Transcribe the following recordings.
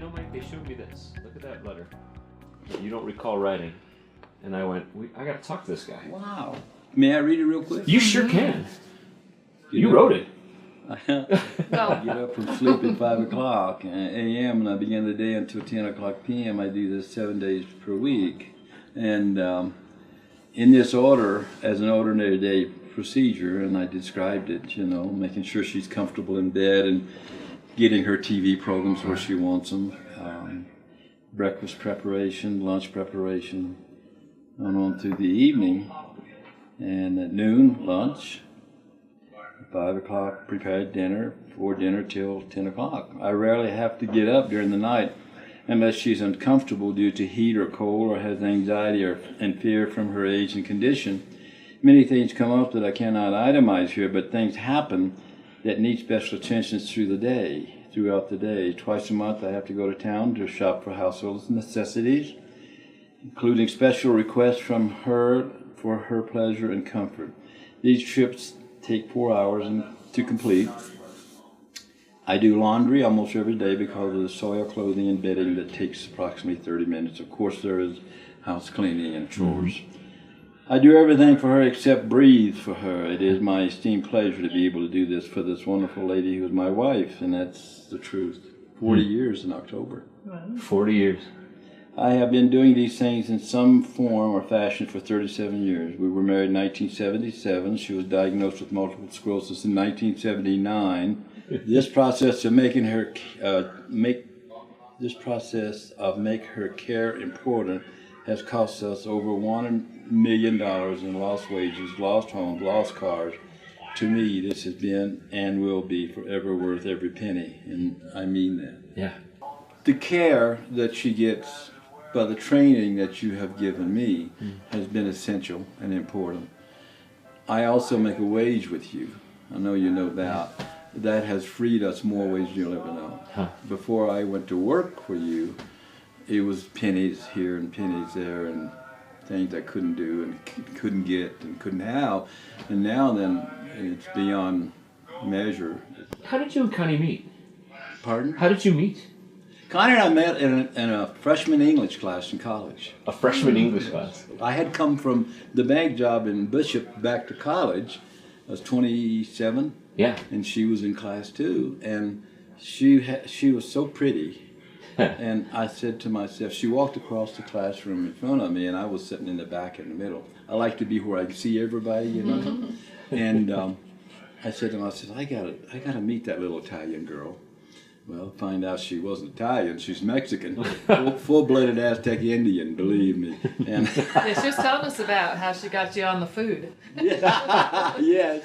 know, Mike, they showed me this. Look at that letter. You don't recall writing. And I went, I got to talk to this guy. Wow. May I read it real quick? You sure can. You wrote it. I get up from sleep at 5 o'clock a.m. and I begin the day until 10 o'clock p.m. I do this 7 days per week. And in this order, as an ordinary day procedure, and I described it, making sure she's comfortable in bed and getting her TV programs where she wants them, breakfast preparation, lunch preparation, on through the evening, and at noon, lunch, 5 o'clock, prepared dinner, for dinner till 10 o'clock. I rarely have to get up during the night unless she's uncomfortable due to heat or cold or has anxiety and fear from her age and condition. Many things come up that I cannot itemize here, but things happen that need special attention throughout the day. Twice a month I have to go to town to shop for household necessities, including special requests from her for her pleasure and comfort. These trips take 4 hours to complete. I do laundry almost every day because of the soil clothing and bedding that takes approximately 30 minutes. Of course, there is house cleaning and chores. Mm-hmm. I do everything for her except breathe for her. It is my esteemed pleasure to be able to do this for this wonderful lady who is my wife, and that's the truth. 40 years in October. 40 years. I have been doing these things in some form or fashion for 37 years. We were married in 1977. She was diagnosed with multiple sclerosis in 1979. This process of make her care important has cost us over $1 million in lost wages, lost homes, lost cars. To me, this has been and will be forever worth every penny, and I mean that. Yeah. The care that she gets by the training that you have given me has been essential and important. I also make a wage with you. I know you know that. That has freed us more ways you'll ever know. Huh. Before I went to work for you, it was pennies here and pennies there and things I couldn't do and couldn't get and couldn't have. And now then, it's beyond measure. How did you and Connie meet? Pardon? How did you meet? Connie and I met in a freshman English class in college. A freshman English class? I had come from the bank job in Bishop back to college. I was 27. Yeah. And she was in class too. And she was so pretty. And I said to myself, she walked across the classroom in front of me, and I was sitting in the back in the middle. I like to be where I can see everybody, And I said to myself, I gotta meet that little Italian girl. Well, find out she wasn't Italian, she's Mexican. Full-blooded Aztec Indian, believe me. And yeah, she was telling us about how she got you on the food. Yes.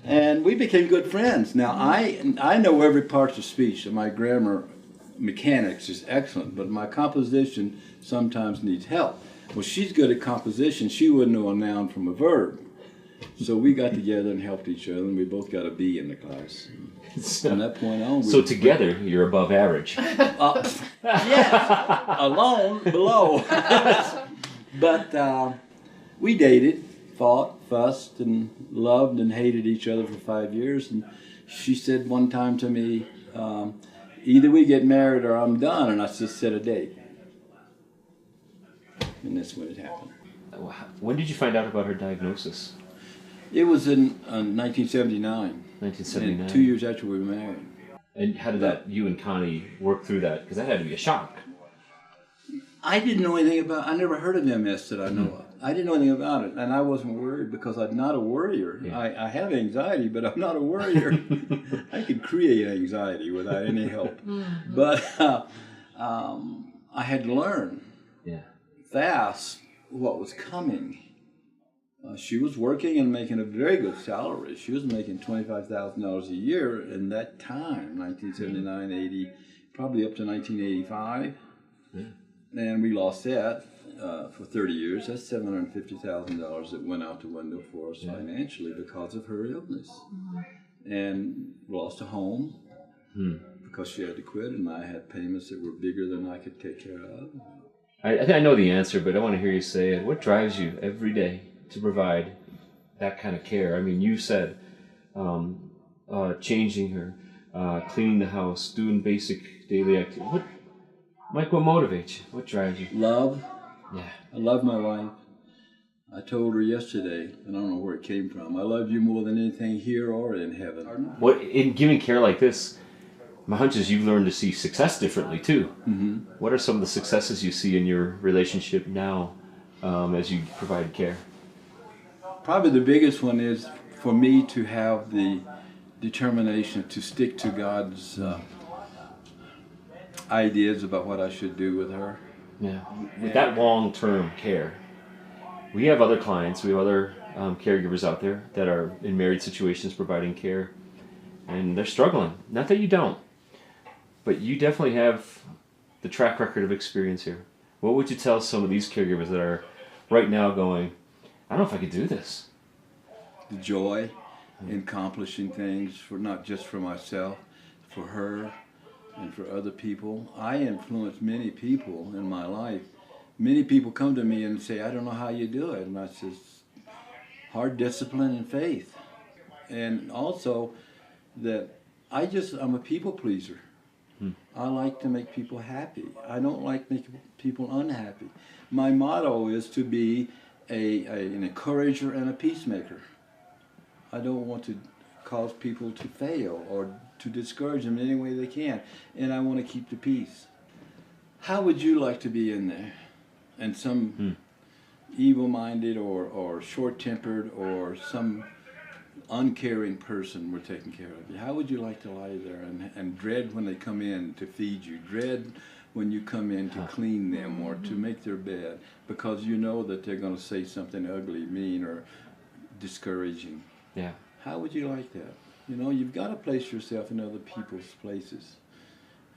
And we became good friends. Now, I know every part of speech, and my grammar mechanics is excellent, but my composition sometimes needs help. Well, she's good at composition. She wouldn't know a noun from a verb. So we got together and helped each other, and we both got a B in the class. From that point on, so together, you're above average. Yes, alone, below. But we dated, fought, fussed, and loved and hated each other for 5 years. And she said one time to me, either we get married or I'm done, and I just set a date. And that's when it happened. When did you find out about her diagnosis? It was in 1979. 1979. And 2 years after we were married. And how did you and Connie work through that? Because that had to be a shock. I didn't know anything about, I never heard of MS that I know of. I didn't know anything about it, and I wasn't worried because I'm not a worrier. Yeah. I have anxiety, but I'm not a worrier. I could create anxiety without any help. But I had to learn fast what was coming. She was working and making a very good salary. She was making $25,000 a year in that time, 1979, 80, probably up to 1985. Yeah. And we lost that for 30 years. That's $750,000 that went out the window for us financially because of her illness. And lost a home because she had to quit, and I had payments that were bigger than I could take care of. I know the answer, but I want to hear you say it. What drives you every day to provide that kind of care? I mean, you said changing her, cleaning the house, doing basic daily activity. Mike, what motivates you? What drives you? Love. Yeah. I love my wife. I told her yesterday, I don't know where it came from, I love you more than anything here or in heaven. What in giving care like this, my hunch is you've learned to see success differently too. Mm-hmm. What are some of the successes you see in your relationship now as you provide care? Probably the biggest one is for me to have the determination to stick to God's ideas about what I should do with her. Yeah. With that long-term care, we have other clients, we have other caregivers out there that are in married situations providing care, and they're struggling. Not that you don't, but you definitely have the track record of experience here. What would you tell some of these caregivers that are right now going, I don't know if I could do this? The joy in accomplishing things, for not just for myself, for her and for other people. I influence many people in my life. Many people come to me and say, I don't know how you do it. And I says, hard discipline and faith. And also that I'm a people pleaser. I like to make people happy. I don't like making people unhappy. My motto is to be an encourager and a peacemaker. I don't want to cause people to fail or to discourage them in any way they can. And I want to keep the peace. How would you like to be in there? And some evil-minded or short-tempered or some uncaring person were taking care of you. How would you like to lie there and dread when they come in to feed you, dread when you come in to clean them or to make their bed, because you know that they're going to say something ugly, mean, or discouraging? Yeah. How would you like that? You know, you've got to place yourself in other people's places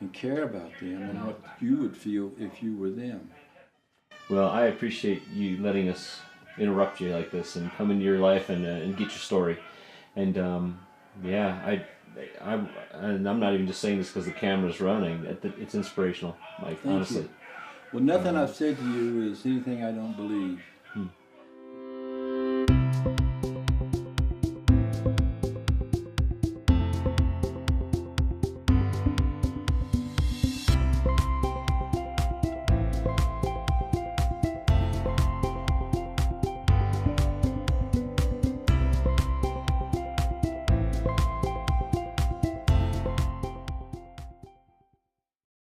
and care about them and what you would feel if you were them. Well, I appreciate you letting us interrupt you like this and come into your life and get your story. And I'm not even just saying this because the camera's running. It's inspirational, Mike. Thank honestly. you. Well, nothing I've said to you is anything I don't believe.